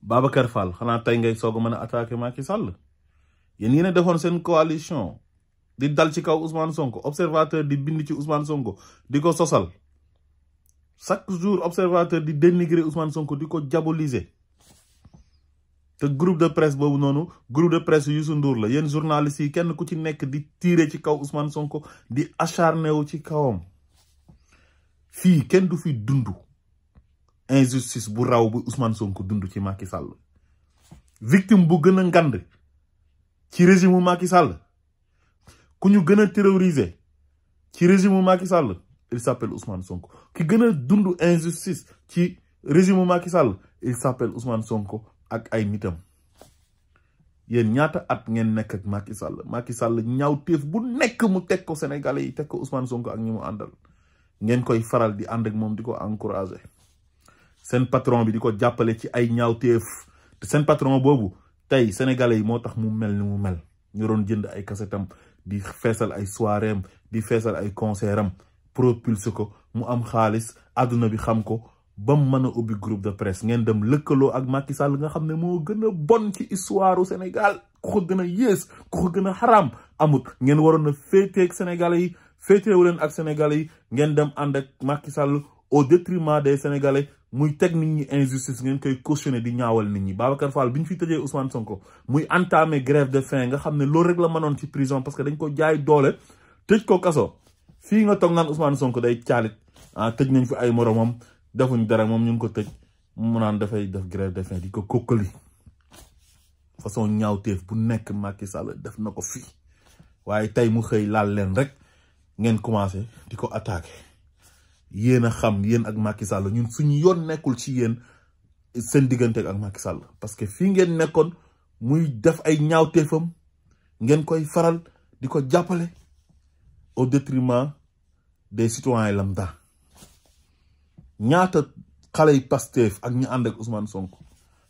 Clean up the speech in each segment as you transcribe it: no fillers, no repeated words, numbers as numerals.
Babacar Fall xanaa tey ngay soog a mën a attaquer Macky Sall yéen a defoon seen coalition di dal ci kaw Ousmane Sonko observateur di bind ci Ousmane Sonko di ko sosal chaque jour observateur di dénigrer Ousmane Sonko di ko diaboliser te groupe de presse boobu noonu groupe de presse Youssou Ndour la yéen journalistes yi kenn ku ci nekk di tirer ci kaw Ousmane Sonko di acharné wu ci kawam fii kenn du fi dund injustice bu raw bu Ousmane Sonko dund ci Macky Sall victime bu gën a ngand ci régime Macky Sall ku ñu gën a terroriser ci régime Macky Sall il s'appelle Ousmane Sonko ki gën a dund injustice ci régime Macky Sall il s'appelle Ousmane Sonko ak ay nitam yéen ñaata at ngeen nekk ak Macky Sall ñaaw téef bu nekk mu teg ko Sénégalais yi teg ko Ousmane Sonko ak ñi mu àndal ngeen koy faral di ànd ak moom di ko encourager seen patron bi di ko jàppale ci ay ñaaw téef te seen patron boobu tey Sénégalais yi moo tax mu mel ni mu mel ñu doon jënd ay kasetam di feesal ay soiréem di feesal ay concertam propulse ko mu am xaalis àdduna bi xam ko ba mu mën a ubbi groupe de presse ngeen dem lëkkaloo ak Macky Sall nga xam ne moo gën a bon ci histoire u Sénégal ku ko gën a yées ku ko gën a xaraam amut ngeen waroon a féeteeg Sénégalais yi féeteewu leen ak Sénégalais yi ngeen dem ànd ak Macky Sall au détriment des Sénégalais muy teg nit ñi injustice ngeen koy cautionner di ñaawal nit ñi Babacar Fall bi ñu fi tëjee Ousmane Sonko muy entamé grève de faim nga xam ne loolu rek la mënoon ci prison parce que dañ ko jaay doole tëj ko kaso fii nga toog naan Ousmane Sonko day caalit tëj nañ fi ay moromam defuñ dara moom ñu ngi ko tëj mu naan dafay def grève de faim di ko kokkali façon ñaawteef bu nekk Macky Sall def na ko fii waaye tey mu xëy laal leen rek ngeen commencé di ko attaqué yéen a xam yéen ak Macky Sall ñun suñu yoon nekkul ci yéen seen diggante ak Macky Sall parce que fii ngeen nekkoon muy def ay ñaawteefam ngeen koy faral di ko jàppale au détriment des citoyens lambda ñaata xale yi Pastef ak ñu ànd ak Ousmane Sonko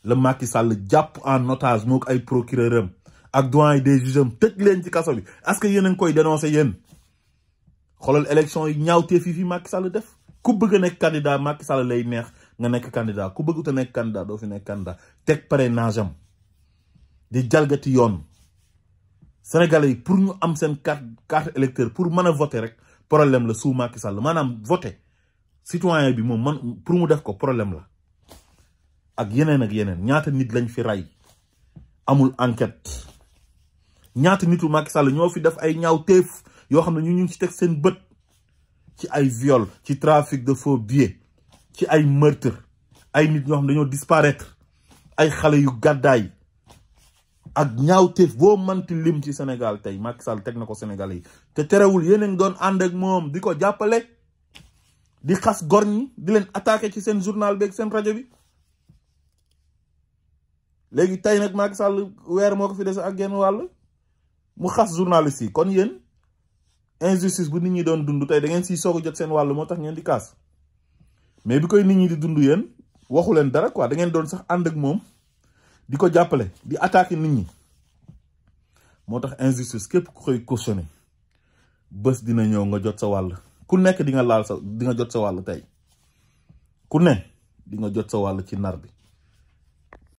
la Macky Sall jàpp en otage moo ko ay procureur am ak doyen des juges am tëj leen ci kaso bi est-ce que yéen a ngi koy dénoncer yéen xoolal élection yi ñaawteef yi fi Macky Sall def ku bëgg a nekk candidat Macky Sall lay neex nga nekk candidat ku bëggut a nekk candidat doo fi nekk candidat teg parrainage am di jalgati yoon Sénégalais yi pour ñu am seen carte électeur pour mën a voter rek problème la sous Macky Sall maanaam voter citoyen bi moom man pour mu def ko problème la ak yeneen ñaata nit lañ fi rey amul enquête ñaata nitu Macky Sall ñoo fi def ay ñaaw téef yoo xam ne ñu ngi ci teg seen bët ci ay viol ci trafic de faux billets ci ay meurtre ay nit ñoo xam ne dañoo disparaître ay xale yu gàddaay ak ñaaw téef boo manti lim ci Sénégal tey Macky Sall teg na ko Sénégalais yi te terewul yéen a ngi doon ànd ak moom di ko jàppale di xas gor ñi di leen attaqué ci seen journal beeg seen rajo bi léegi tey nag Macky Sall weer moo ko fi dese ak genn wàll mu xas journaliste yi kon yéen injustice bu nit ñi doon dund tey da ngeen siy soog a jot seen wàll moo tax ngeen di kaas mais bi koy nit ñi di dund yéen waxu leen dara quoi da ngeen doon sax ànd ak moom di ko jàppale di attaqué nit ñi moo tax injustice képp ku koy cautionné bés dina ñëw nga jot sa wàll ku nekk di nga jot sa wàll tey ku ne di nga jot sa wàll ci nar bi